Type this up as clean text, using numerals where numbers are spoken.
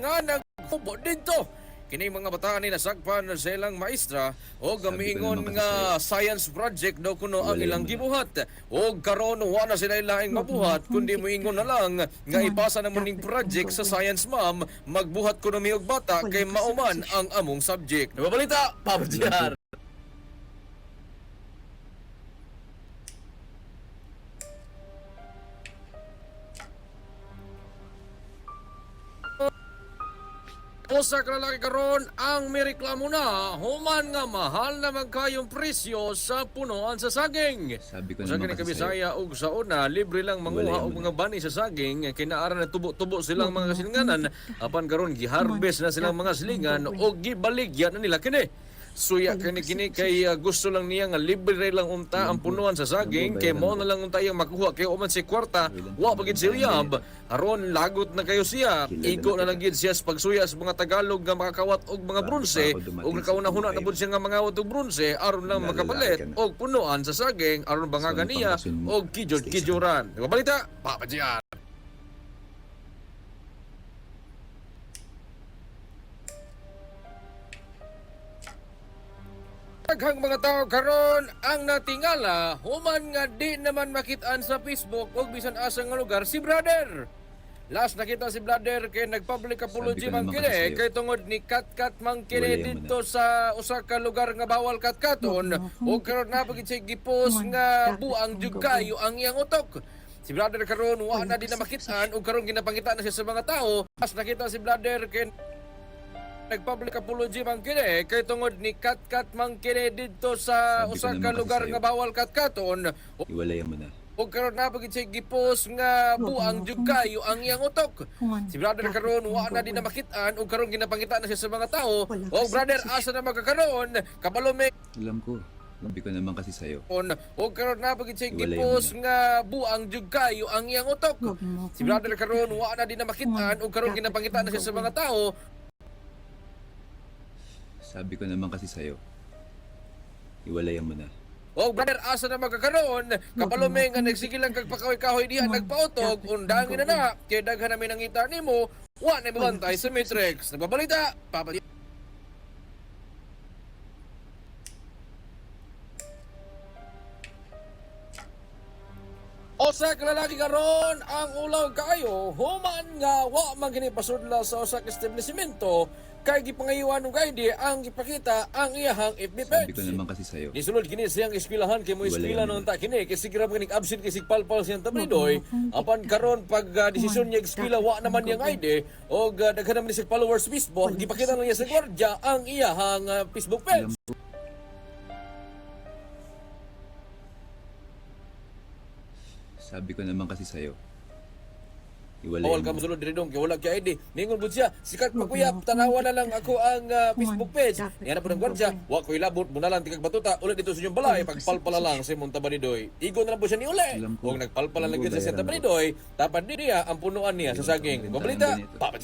nga naghubo dito. Kini mga bata ni nasagpan sa ilang maestra o gamiingon nga science project daw kuno ang ilang gibuhat. O karon wa na sila ilaing mabuhat kundi moingon na lang nga ipasa na ning project sa science ma'am, magbuhat kuno mi og bata kay mauman ang among subject. Nababalita, Papa JR. Usa ka lalaki karon ang mireklamo na human nga mahal na magkayong presyo sa punuan sa saging. Sabi ko Sa naman kini kasi Kabisaya ug sa una libre lang manguha og mga bani sa saging kinaaran na tubo-tubo silang mga kasinganan apan karon giharvest na silang mga silingan og gibaligyan na nila kini. Suya kini kay gusto lang niya nga libre lang unta ang punuan sa saging kay mo na lang unta yang makuha kay uman si kwarta wa pagid siyab aron lagot na kayo siya iko na lang gid siya sa pagsuya sa mga Tagalog nga makakawat og mga bronse ug nakauna-huna na pud siya nga mangawat og bronse aron lang makapalit og punuan sa saging aron bangagan niya og kijod-kijuran. Balita, Papa JR. Daghang mga tao karon ang natingala human nga di naman makitaan sa Facebook o bisan asa nga lugar si brother. Last nakita si brother kay nagpublic apology man kini kay tungod ni Katkat man kini dito sa usa ka lugar nga bawal katkaton o karon na pagid siya gipost nga buang jud kayo ang iyang utok. Si brother karon wa na di na makitaan o karon ginapangita na siya sa mga tao. Last nakita si brother kay nagpublic apology man kini kay tungod ni Katkat man kini dito sa usa ka lugar nga bawal katkaton Iwalayan mo na. o karon na pagid siya gipost nga buang jud kayo ang iyang utok. Si brother karon wa na din na makitaan o karon ginapangita na siya sa mga tao. O brother, asa na magkakaroon kabalo may Alam ko. Sabi ko naman kasi sa'yo. o karon na pagid siya gipost nga buang jud kayo ang iyang utok. Si brother karon wa na din na makitaan o karon ginapangita na siya sa mga tao. Sabi ko naman kasi sa'yo. Iwalayan mo na. O brother, asa na magkakaroon kabalo may nga nagsige lang kag pakahoy-kahoy diha nagpautog undangin na kay daghan namin nangita nimo wa na mabantay sa Matrix. Nagbabalita, Papa. Usa ka lalaki karon ang ulaw kaayo human nga wa man gini pasudla sa usa ka establishmento kay gipangayuan og ID ang gipakita ang iyahang FB page. Sabi ko naman kasi sa'yo. Nisulod kini siyang eskwelahan kay mo eskwela nung ta kini kay sigira man kining absent kay sigpalpal siyang tablidoy apan karon pag desisyon niya eskwela wa naman yang ID og daghan naman ni sig followers Facebook gipakita na niya sa gwardiya ang iyahang Facebook page. Sabi ko naman kasi sa'yo. Bawal Iwalayan ka mo. mosulod diri dong kay wala kay ID. Ningon pud siya, sikat magkuyap tanawa na lang ako ang Facebook page. Niya na pud ang gwardiya, wa koy labot mo na lang tigag batuta ulit dito sa inyong balay pagpalpala lang sa imong Tabanidoy. Igo na lang po siya ni uli. Alam ko. Og nagpalpala lang gyud sa Bayaran Tabanidoy, tapad niya ang punuan niya sa saging. Mabalita, Papa